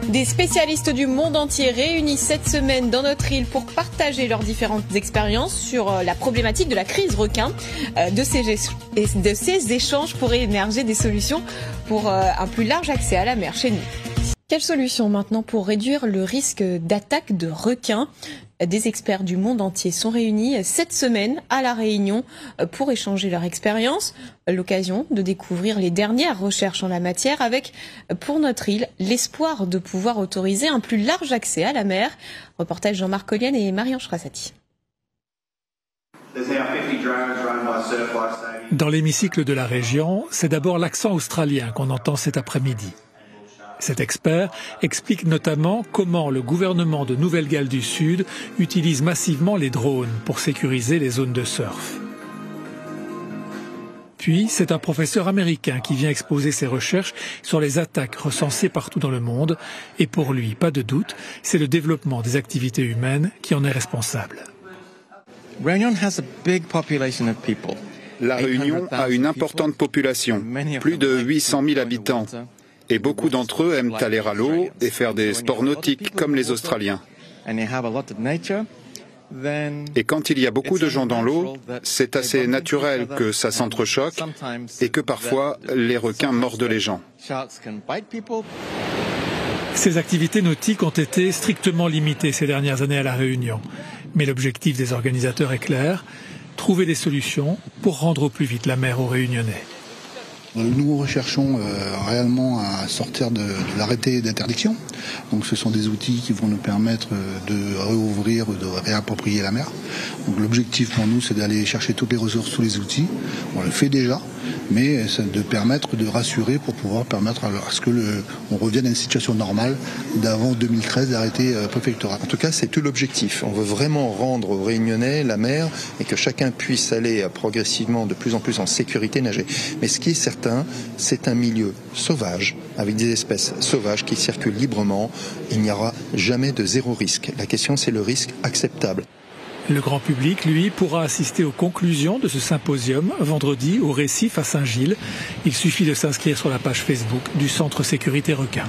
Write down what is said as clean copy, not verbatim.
Des spécialistes du monde entier réunis cette semaine dans notre île pour partager leurs différentes expériences sur la problématique de la crise requin. De ces échanges pourraient émerger des solutions pour un plus large accès à la mer chez nous. Quelles solutions maintenant pour réduire le risque d'attaque de requins ? Des experts du monde entier sont réunis cette semaine à La Réunion pour échanger leur expérience. L'occasion de découvrir les dernières recherches en la matière avec, pour notre île, l'espoir de pouvoir autoriser un plus large accès à la mer. Reportage Jean-Marc Collienne et Marianne Chrassati. Dans l'hémicycle de la région, c'est d'abord l'accent australien qu'on entend cet après-midi. Cet expert explique notamment comment le gouvernement de Nouvelle-Galles du Sud utilise massivement les drones pour sécuriser les zones de surf. Puis, c'est un professeur américain qui vient exposer ses recherches sur les attaques recensées partout dans le monde. Et pour lui, pas de doute, c'est le développement des activités humaines qui en est responsable. La Réunion a une importante population, plus de 800 000 habitants. Et beaucoup d'entre eux aiment aller à l'eau et faire des sports nautiques comme les Australiens. Et quand il y a beaucoup de gens dans l'eau, c'est assez naturel que ça s'entrechoque et que parfois les requins mordent les gens. Ces activités nautiques ont été strictement limitées ces dernières années à La Réunion. Mais l'objectif des organisateurs est clair, trouver des solutions pour rendre au plus vite la mer aux Réunionnais. Nous recherchons réellement à sortir de l'arrêté d'interdiction. Donc ce sont des outils qui vont nous permettre de réouvrir, de réapproprier la mer. Donc l'objectif pour nous, c'est d'aller chercher toutes les ressources, tous les outils. On le fait déjà, mais c'est de permettre de rassurer pour pouvoir permettre à ce que on revienne à une situation normale d'avant 2013 d'arrêté préfectoral. En tout cas, c'est tout l'objectif. On veut vraiment rendre aux Réunionnais la mer et que chacun puisse aller progressivement de plus en plus en sécurité nager. Mais ce qui est certain, c'est un milieu sauvage, avec des espèces sauvages qui circulent librement. Il n'y aura jamais de zéro risque. La question, c'est le risque acceptable. Le grand public, lui, pourra assister aux conclusions de ce symposium vendredi au Récif à Saint-Gilles. Il suffit de s'inscrire sur la page Facebook du Centre Sécurité Requin.